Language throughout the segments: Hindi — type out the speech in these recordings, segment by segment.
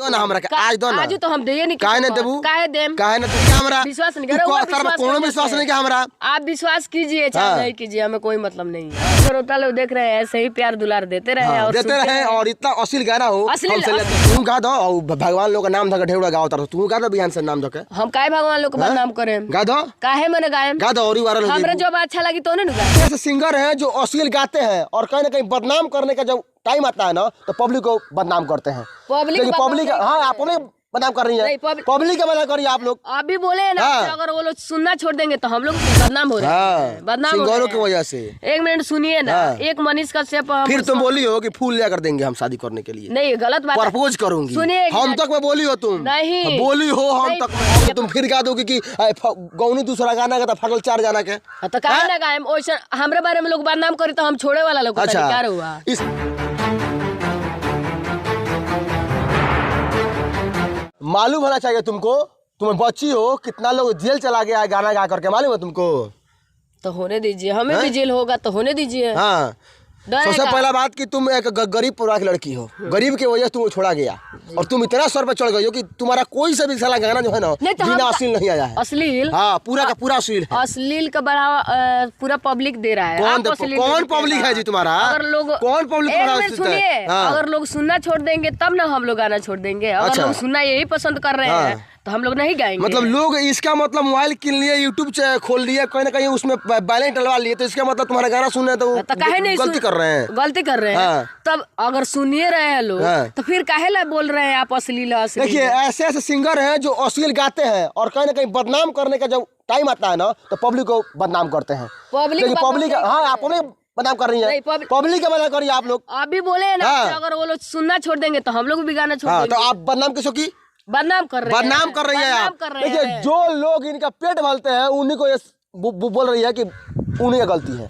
दो ना हमरा के आज दो ना आज तो हम दे नहीं काहे न देबू काहे देम काहे न तू हमरा विश्वास नहीं करो कोनो विश्वास नहीं के हमरा आप विश्वास कीजिए चाहे नहीं कीजिए हमें कोई मतलब नहीं है। श्रोता लोग देख रहे हैं ऐसे ही प्यार दुलार देते रहे और देते रहे और इतना अश्लील गाना हो तू गा दो और भगवान लोग का नाम धके ढेउड़ा गाओ तर तू गा दो बिहान से नाम धके हम काहे भगवान लोग को बदनाम करें गा दो काहे मैंने गायम गा दो और वायरल हो हमरा जो अच्छा लगी तो नहीं गाए। ऐसे सिंगर हैं जो अश्लील गाते हैं और कहीं ना कहीं बदनाम करने का जब टाइम आता है ना तो पब्लिक को बदनाम करते हैं। पब्लिक हाँ आपने बदनाम कर रही है पब्लिक का बदनाम करिए आप लोग अभी बोले ना अगर वो लोग सुनना छोड़ देंगे तो हम लोग बदनाम हो रहे हैं बदनाम सिंगरों की वजह से। एक मिनट सुनिए ना एक मनीष कश्यप फिर तुम बोली हो कि फूल लेकर देंगे हम शादी करने के लिए नहीं गलत बात प्रपोज करूंगी सुनिए हम तक में बोली हो तुम नहीं बोली हो हम तक में तुम फिर गा दोगे कि गौनी दूसरा गाना का फटल चार गाना के तो कहा ना गायम वैसे हमारे बारे में लोग बदनाम करे तो हम छोड़े वाला लोग क्या हुआ। मालूम होना चाहिए तुमको तुम बच्ची हो कितना लोग जेल चला गया है गाना गा करके मालूम है तुमको। तो होने दीजिए हमें भी जेल होगा तो होने दीजिए। हाँ सबसे पहला बात कि तुम एक गरीब परिवार की लड़की हो गरीब की वजह से तुम छोड़ा गया और तुम इतना सर पे चढ़ गई हो कि तुम्हारा कोई सा भी साला गाना जो है ना बिना अश्लील नहीं आया है। अश्लील हाँ पूरा का पूरा अश्लील है। अश्लील का बढ़ावा पूरा पब्लिक दे रहा है। कौन पब्लिक है जी तुम्हारा अगर लोग कौन पब्लिक सुनिए अगर लोग सुनना छोड़ देंगे तब ना हम लोग गाना छोड़ देंगे। अगर लोग सुनना यही पसंद कर रहे हैं तो हम लोग नहीं गाएंगे। मतलब लोग इसका मतलब मोबाइल किन लिए यूट्यूब खोल लिए कहीं ना कहीं उसमें बैलेंस डलवा लिए तो इसका मतलब तुम्हारा गाना सुन रहे हैं तो काहे नहीं गलती कर रहे हैं गलती कर रहे हैं। तब अगर सुनिए रहे हैं लोग तो फिर काहे ला बोल रहे हैं आप अश्लील। देखिए ऐसे ऐसे सिंगर हैं जो अश्लील गाते हैं और कहीं ना कहीं बदनाम करने का जब टाइम आता है ना तो पब्लिक को बदनाम करते हैं। पब्लिक हाँ आपने बदनाम कर रही है पब्लिक का बदनाम करिए आप लोग अभी बोले ना अगर वो लोग सुनना छोड़ देंगे तो हम लोग भी गाना छोड़ देंगे। तो आप बदनाम किसो की बदनाम कर रही है आप। देखिए जो लोग इनका पेट भरते हैं उन्हीं को ये बोल रही है कि उन्हीं का गलती है।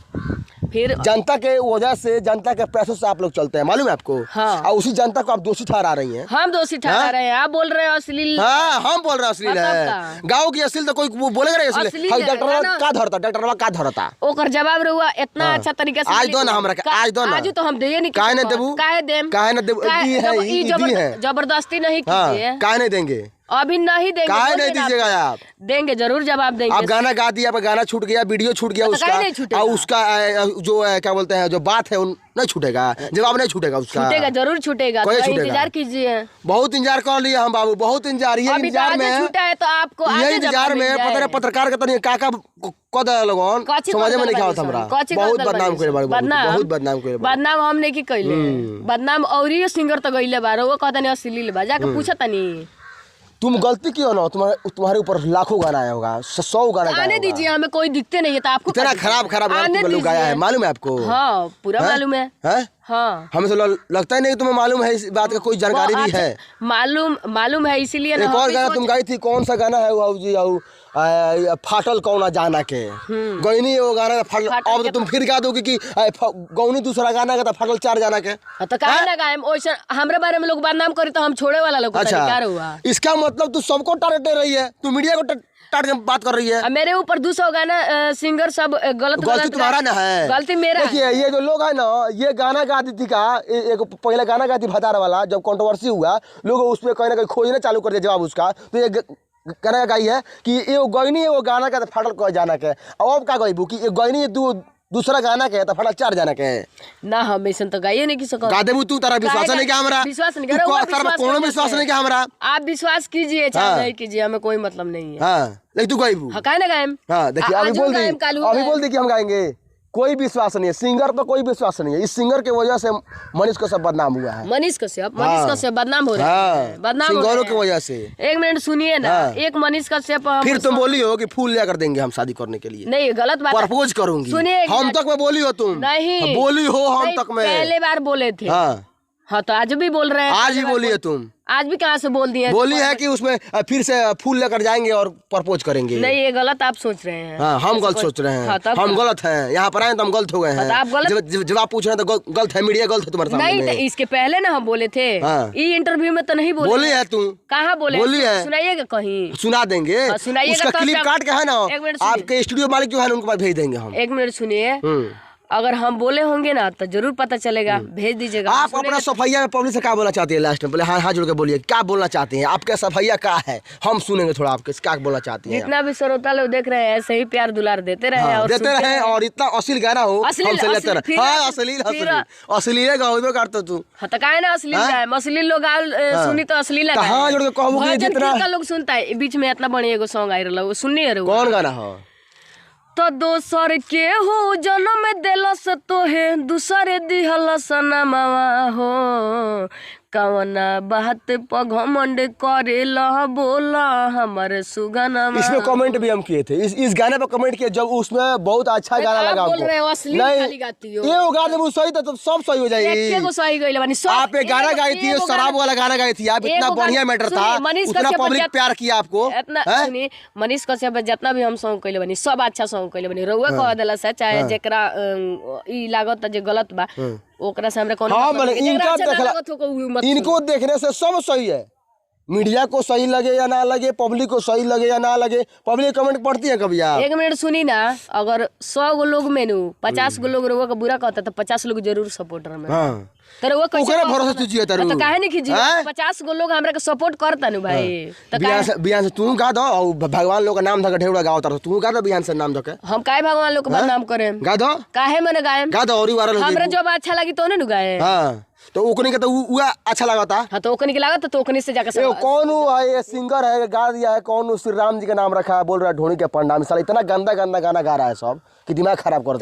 फिर जनता के वजह से जनता के पैसों से आप लोग चलते हैं मालूम है आपको। हाँ। और उसी जनता को आप दोषी ठहरा रही हैं। हम दोषी ठहरा रहे हैं आप बोल रहे हैं अश्लील। हाँ हम बोल रहे हैं अश्लील है गाँव की अश्लील तो कोई बोलेगा नहीं अश्लील। डॉक्टर का धरता ओकर जवाब रहुआ इतना अच्छा तरीके से आज दो ना हमरा के आज दो ना आज तो हम दे नहीं काहे न देबू काहे न देबू जबरदस्ती नहीं कीजिए काहे नहीं देंगे अभी नहीं देंगे। काहे नहीं दीजिएगा आप देंगे जरूर जवाब देंगे। आप गाना गा दिया गाना छूट गया वीडियो छूट गया उसका और उसका जो क्या बोलते हैं जो बात है नहीं छूटेगा जवाब नहीं छूटेगा उसका छूटेगा जरूर छूटेगा तो इंतजार कीजिए। बहुत इंतजार कर लिए हम बाबू बहुत इंतजार इंतजार में छूटा है तो आपको ये इंतजार में पता नहीं पत्रकार का काका कद लगन समझ में नहीं आवत हमरा बहुत बदनाम करे बहुत बदनाम करे बदनाम हम नहीं की कइले बदनाम और ये सिंगर तो गइले बारो वो कहता नहीं अश्लील बा जाके पूछा तनी तुम गलती क्यों ना तुम्हारे ऊपर लाखों गाना आया होगा 100 गाना आने दीजिए हमें कोई दिखते नहीं है तो आपको इतना खराब लोग गाया है मालूम है आपको। हाँ पूरा मालूम है हाँ हमें तो लगता ही नहीं तुम्हें मालूम है इस बात का कोई जानकारी भी है। मालूम है इसीलिए एक और गाना तुम गाई थी कौन सा गाना है वो जी फाटल कौना जाना के गौनी वो गाना फाटल अब तो तुम फिर गा दोगे कि गौनी दूसरा गाना का फाटल चार जाना के तो काहे ना गायम वैसे हमारे बारे में लोग बदनाम करे तो हम छोड़े वाला लोग क्या हुआ। इसका मतलब तू सबको टारगेट दे रही है तू मीडिया को बात कर रही है। मेरे ऊपर 200 गाना सिंगर सब गलती तुम्हारा ना है गलती मेरा। देखिए ये जो लोग है ना ये गाना गाती थी का एक पहले गाना गाती भतार वाला जब कंट्रोवर्सी हुआ लोग उस पर कहीं ना कहीं खोजना चालू कर दिया जवाब उसका तो ये गाना गाई है कि ये गईनी है वो गाना का फाटल कह जाना के अब का गईबू कि गईनी दूसरा गाना के तो फटा चार जाना के ना हम ऐसा तो गाइए नहीं की सको गा देबू तू तारा विश्वास नहीं के हमरा विश्वास नहीं करो कोनो विश्वास नहीं के हमरा आप विश्वास कीजिए चाहे नहीं कीजिए हमें कोई मतलब नहीं है। हां लेकिन तू गाइबू हां काहे ना गाएम। हां देखिए अभी बोल दी कि हम गाएंगे कोई विश्वास नहीं है सिंगर पर कोई विश्वास नहीं है। इस सिंगर की वजह से मनीष कश्यप बदनाम हुआ है। मनीष कश्यप बदनाम हो रहा है बदनाम सिंगरों की वजह से। एक मिनट सुनिए ना एक मनीष कश्यप फिर तुम बोली हो कि फूल लेकर देंगे हम शादी करने के लिए नहीं गलत बात प्रपोज करूंगी सुनिए हम तक में बोली हो तुम नहीं बोली हो हम तक में पहले बार बोले थे। हाँ तो आज भी बोल रहे हैं आज ही बोली है तुम आज भी कहाँ से बोल दिए बोली है कि उसमें फिर से फूल लेकर जाएंगे और प्रपोज करेंगे। नहीं ये गलत आप सोच रहे हैं। हाँ हम गलत सोच रहे हैं हम गलत हैं यहाँ पर आए तो हम गलत हो गए हैं जब आप पूछ रहे हैं तो गलत है मीडिया गलत है तुम्हारे सामने नहीं इसके पहले ना हम बोले थे ये इंटरव्यू में तो नहीं बोले है तू कहाँ बोली है सुनाइएगा कहीं सुना देंगे उसका क्लिप काट के है ना आपके स्टूडियो मालिक जो है उनको भेज देंगे हम। एक मिनट सुनिए अगर हम बोले होंगे ना तो जरूर पता चलेगा, भेज दीजिएगा। आप अपना सफैया में पब्लिक से क्या बोलना चाहते हैं? लास्ट में पहले हाथ जोड़ के बोलिए, क्या बोलना चाहते हैं? आपका सफैया क्या है, हम सुनेंगे थोड़ा आपके क्या बोलना चाहती हैं। जितना भी श्रोता लोग देख रहे हैं ऐसे ही प्यार दुलार देते रहे हाँ, और देते सुनते रहे और इतना अश्लील गाना हो हमसे लेते रहे। हाँ, अश्लील गाँव में करते तू। हाँ तो काहे ना अश्लील गाए, अश्लील लोग सुनी तो अश्लील कहाँ जोड़ के कहूँ कि जितना का लोग सुनता है। बीच में इतना बढ़िया एगो सॉन्ग आई रहा, सुनिए रे। कौन गाना हो? तो दोसर के हो जन्म दिलस तोहे दूसरे दिहलस नमवा हो, कवना बात पर घमंड करेला बोला हमारे सुगनमा। इसमें कमेंट भी हम किए थे, इस गाने पर कमेंट किए जब उसमें बहुत अच्छा गाना लगा बोल रहे हो अश्लील खाली गाती हो। ये वो गाने वो सही था तो सब सही हो जाएगी। एक को सही गइल बानी सब। आप एक गाना गाई थी, शराब वाला गाना गाई थी आप, इतना बढ़िया मैटर था, उतना पब्लिक प्यार किया आपको। इतना सुनी मनीष कश्यप जितना भी हम सॉन्ग कइले बानी सब अच्छा सॉन्ग कइले बानी। रउआ कह देला से चाहे जेकरा ई लागत जे गलत बा ओकरा से हमरा कोनो हाँ मतलब इनको देखने से सब सही है। मीडिया को सही लगे या ना लगे, पब्लिक को सही लगे या ना लगे, पब्लिक कमेंट पढ़ती है कभी आप? एक मिनट सुनी ना, अगर 100 गो लोग में 50 गो लोग रउआ का बुरा कहता तो 50 लोग जरूर सपोर्टर में। हाँ तर वो कैसे भरोसा तुझिए तारू तो काहे नहीं खींची? 50 गो लोग हमरा के सपोर्ट करता नु भाई। तो बिहान से तू गा दो और भगवान लोग का नाम धके ढेउड़ा गाओ तारू, तू गा दो बिहान से नाम धके। हम काहे भगवान लोग का बदनाम करे? गा दो, काहे मने गाए? गा दो और वाला हमरा जो अच्छा लगी तो ने गाए। हां तो ओकनी के तो उआ अच्छा लगता। हां तो ओकनी के लागत तो ओकनी से जाके कौन है ये सिंगर है गा दिया है, कौन श्री राम जी का नाम रखा है, बोल रहा है ढोनी के पंडा में। साला इतना गंदा गंदा गाना गा रहा है सब कि दिमाग खराब कर